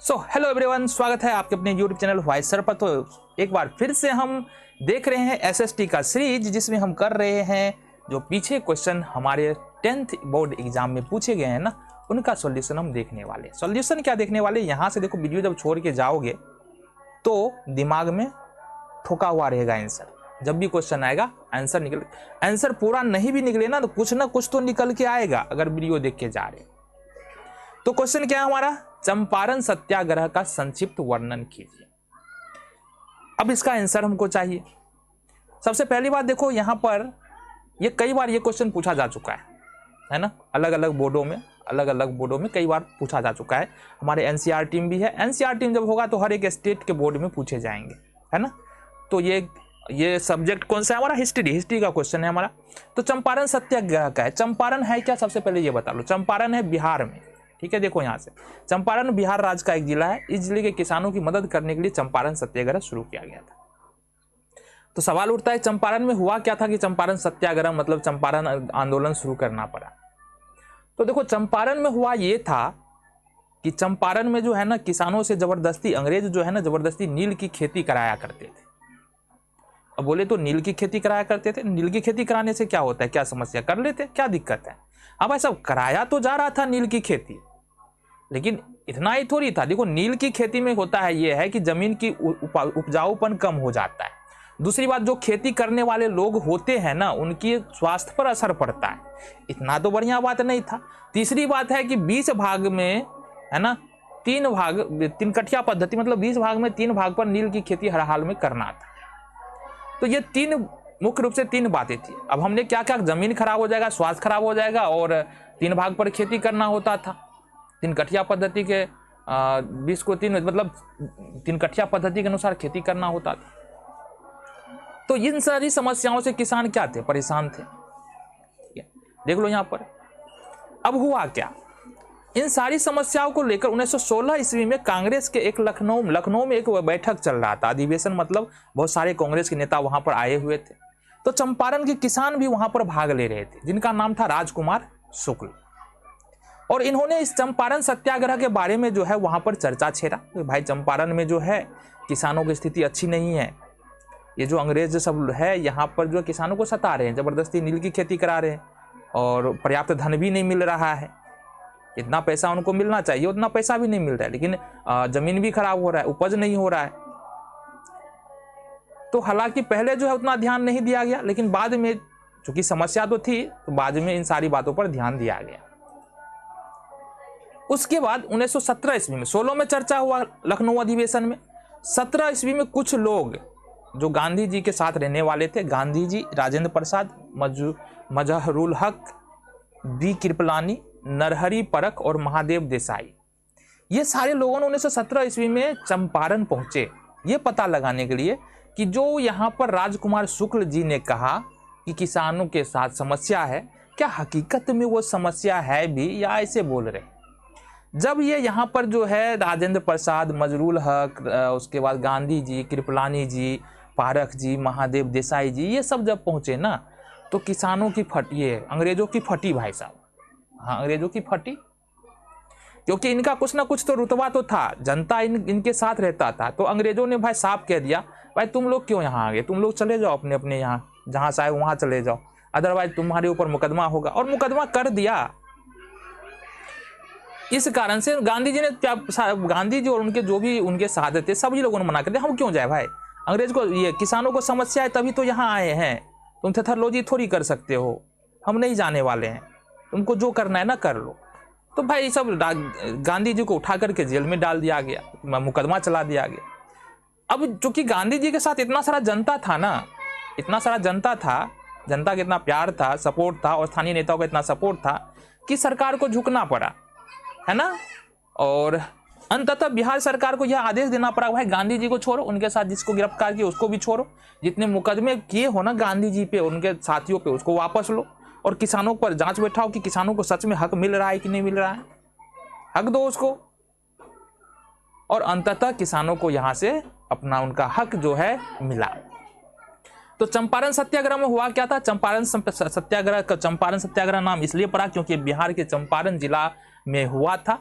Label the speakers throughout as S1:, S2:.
S1: Hello everyone, स्वागत है आपके अपने यूट्यूब चैनल वॉइस सर पर। तो एक बार फिर से हम देख रहे हैं एसएसटी का सीरीज, जिसमें हम कर रहे हैं जो पीछे क्वेश्चन हमारे 10th बोर्ड एग्जाम में पूछे गए हैं ना, उनका सॉल्यूशन हम देखने वाले। सॉल्यूशन क्या देखने वाले, यहाँ से देखो, वीडियो जब छोड़ के जाओगे तो दिमाग में ठोका हुआ रहेगा आंसर। जब भी क्वेश्चन आएगा आंसर पूरा नहीं भी निकले ना कुछ तो निकल के आएगा अगर वीडियो देख के जा रहे। तो क्वेश्चन क्या है हमारा, चंपारण सत्याग्रह का संक्षिप्त वर्णन कीजिए। अब इसका आंसर हमको चाहिए। सबसे पहली बात देखो, यहां पर ये कई बार ये क्वेश्चन पूछा जा चुका है ना, अलग अलग बोर्डों में कई बार पूछा जा चुका है। हमारे एनसीआर टीम भी है, एनसीआर टीम जब होगा तो हर एक स्टेट के बोर्ड में पूछे जाएंगे, है ना। तो ये सब्जेक्ट कौन सा है हमारा, हिस्ट्री का क्वेश्चन है हमारा। तो चंपारण सत्याग्रह का है, चंपारण है क्या, सबसे पहले ये बता लो। चंपारण है बिहार में, ठीक है। देखो यहाँ से, चंपारण बिहार राज्य का एक जिला है। इस जिले के किसानों की मदद करने के लिए चंपारण सत्याग्रह शुरू किया गया था। तो सवाल उठता है, चंपारण में हुआ क्या था कि चंपारण सत्याग्रह मतलब चंपारण आंदोलन शुरू करना पड़ा। तो देखो, चंपारण में हुआ ये था कि चंपारण में जो है ना, किसानों से जबरदस्ती अंग्रेज जो है ना, जबरदस्ती नील की खेती कराया करते थे। अब बोले तो नील की खेती कराया करते थे, नील की खेती कराने से क्या होता है, क्या समस्या, कर लेते, क्या दिक्कत है। अब ऐसा कराया तो जा रहा था नील की खेती, लेकिन इतना ही थोड़ी था। देखो, नील की खेती में होता है ये है कि जमीन की उपजाऊपन कम हो जाता है। दूसरी बात, जो खेती करने वाले लोग होते हैं ना, उनकी स्वास्थ्य पर असर पड़ता है। इतना तो बढ़िया बात नहीं था। तीसरी बात है कि 20 भाग में, है ना, 3 कठिया पद्धति मतलब 20 भाग में 3 भाग पर नील की खेती हर हाल में करना था। तो ये मुख्य रूप से 3 बातें थी। अब हमने क्या क्या, जमीन खराब हो जाएगा, स्वास्थ्य खराब हो जाएगा, और 3 भाग पर खेती करना होता था। 3 कठिया पद्धति के 20 को 3 मतलब 3 कठिया पद्धति के अनुसार खेती करना होता था। तो इन सारी समस्याओं से किसान क्या थे, परेशान थे। देख लो यहाँ पर। अब हुआ क्या, इन सारी समस्याओं को लेकर 1916 ईस्वी में कांग्रेस के एक लखनऊ में एक बैठक चल रहा था। अधिवेशन मतलब बहुत सारे कांग्रेस के नेता वहां पर आए हुए थे। तो चंपारण के किसान भी वहां पर भाग ले रहे थे, जिनका नाम था राजकुमार शुक्ल। और इन्होंने इस चंपारण सत्याग्रह के बारे में जो है वहां पर चर्चा छेड़ा कि भाई, चंपारण में जो है किसानों की स्थिति अच्छी नहीं है। ये जो अंग्रेज सब है यहाँ पर जो किसानों को सता रहे हैं, जबरदस्ती नील की खेती करा रहे हैं, और पर्याप्त धन भी नहीं मिल रहा है। इतना पैसा उनको मिलना चाहिए उतना पैसा भी नहीं मिल रहा है, लेकिन जमीन भी खराब हो रहा है, उपज नहीं हो रहा है। तो हालांकि पहले जो है उतना ध्यान नहीं दिया गया, लेकिन बाद में चूंकि समस्या तो थी, तो बाद में इन सारी बातों पर ध्यान दिया गया। उसके बाद 1917 ईस्वी में, 16 में चर्चा हुआ लखनऊ अधिवेशन में। 17 ईस्वी में कुछ लोग जो गांधी जी के साथ रहने वाले थे, गांधी जी, राजेंद्र प्रसाद, मजहरुल हक, बी कृपलानी, नरहरि परख और महादेव देसाई, ये सारे लोगों ने 1917 ईस्वी में चंपारण पहुंचे, ये पता लगाने के लिए कि जो यहाँ पर राजकुमार शुक्ल जी ने कहा कि किसानों के साथ समस्या है, क्या हकीकत में वो समस्या है भी या ऐसे बोल रहे हैं। जब ये यहाँ पर जो है राजेंद्र प्रसाद, मजरूल हक, उसके बाद गांधी जी, कृपलानी जी, पारख जी, महादेव देसाई जी, ये सब जब पहुंचे ना, तो किसानों की फटी, ये अंग्रेजों की फटी भाई साहब। हाँ, अंग्रेजों की फटी, क्योंकि इनका कुछ ना कुछ तो रुतबा तो था, जनता इनके साथ रहता था। तो अंग्रेजों ने भाई साफ कह दिया, भाई तुम लोग क्यों यहाँ आ गए, तुम लोग चले जाओ अपने अपने यहाँ, जहाँ से आए वहाँ चले जाओ, अदरवाइज तुम्हारे ऊपर मुकदमा होगा। और मुकदमा कर दिया। इस कारण से गांधी जी और उनके जो भी उनके साथ थे, सभी लोगों ने मना कर दिया, हम क्यों जाए भाई, अंग्रेज को, ये किसानों को समस्या है तभी तो यहाँ आए हैं, तुम थेथरलोजी थोड़ी कर सकते हो, हम नहीं जाने वाले हैं, तुमको जो करना है ना कर लो। तो भाई सब गांधी जी को उठा करके जेल में डाल दिया गया, मुकदमा चला दिया गया। अब चूंकि गांधी जी के साथ इतना सारा जनता था ना, इतना सारा जनता था, जनता का इतना प्यार था, सपोर्ट था, और स्थानीय नेताओं का इतना सपोर्ट था कि सरकार को झुकना पड़ा, है ना। और अंततः बिहार सरकार को यह आदेश देना पड़ा, भाई गांधी जी को छोड़ो, उनके साथ जिसको गिरफ्तार किया उसको भी छोड़ो, जितने मुकदमे किए हो ना गांधी जी पे, उनके साथियों पे, उसको वापस लो, और किसानों पर जांच बैठाओ कि किसानों को सच में हक मिल रहा है कि नहीं मिल रहा है, हक दो उसको। और अंततः किसानों को यहां से अपना उनका हक जो है मिला। तो चंपारण सत्याग्रह में हुआ क्या था, चंपारण सत्याग्रह का चंपारण सत्याग्रह नाम इसलिए पड़ा क्योंकि बिहार के चंपारण जिला में हुआ था।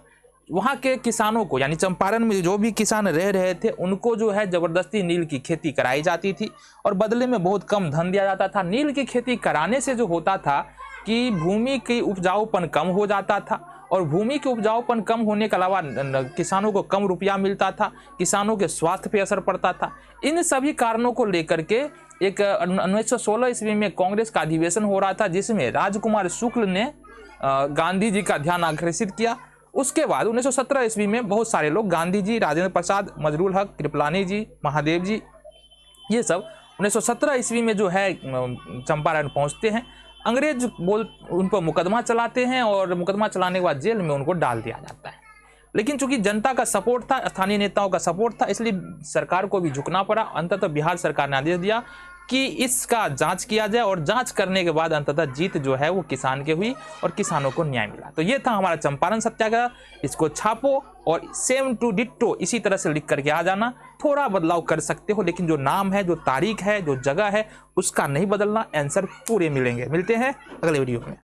S1: वहाँ के किसानों को, यानी चंपारण में जो भी किसान रह रहे थे, उनको जो है जबरदस्ती नील की खेती कराई जाती थी और बदले में बहुत कम धन दिया जाता था। नील की खेती कराने से जो होता था कि भूमि की उपजाऊपन कम हो जाता था और भूमि के उपजाऊपन कम होने के अलावा किसानों को कम रुपया मिलता था, किसानों के स्वास्थ्य पे असर पड़ता था। इन सभी कारणों को लेकर के एक 1916 ईस्वी में कांग्रेस का अधिवेशन हो रहा था, जिसमें राजकुमार शुक्ल ने गांधी जी का ध्यान आकर्षित किया। उसके बाद 1917 ईस्वी में बहुत सारे लोग, गांधी जी, राजेंद्र प्रसाद, मजरूल हक, कृपलानी जी, महादेव जी, ये सब 1917 ईस्वी में जो है चंपारण पहुंचते हैं। अंग्रेज उन पर मुकदमा चलाते हैं और मुकदमा चलाने के बाद जेल में उनको डाल दिया जाता है। लेकिन चूंकि जनता का सपोर्ट था, स्थानीय नेताओं का सपोर्ट था, इसलिए सरकार को भी झुकना पड़ा। अंततः बिहार सरकार ने आदेश दिया कि इसका जांच किया जाए और जांच करने के बाद अंततः जीत जो है वो किसान के हुई और किसानों को न्याय मिला। तो ये था हमारा चंपारण सत्याग्रह। इसको छापो और सेम टू डिट्टो इसी तरह से लिख करके आ जाना। थोड़ा बदलाव कर सकते हो, लेकिन जो नाम है, जो तारीख है, जो जगह है, उसका नहीं बदलना। आंसर पूरे मिलेंगे। मिलते हैं अगले वीडियो में।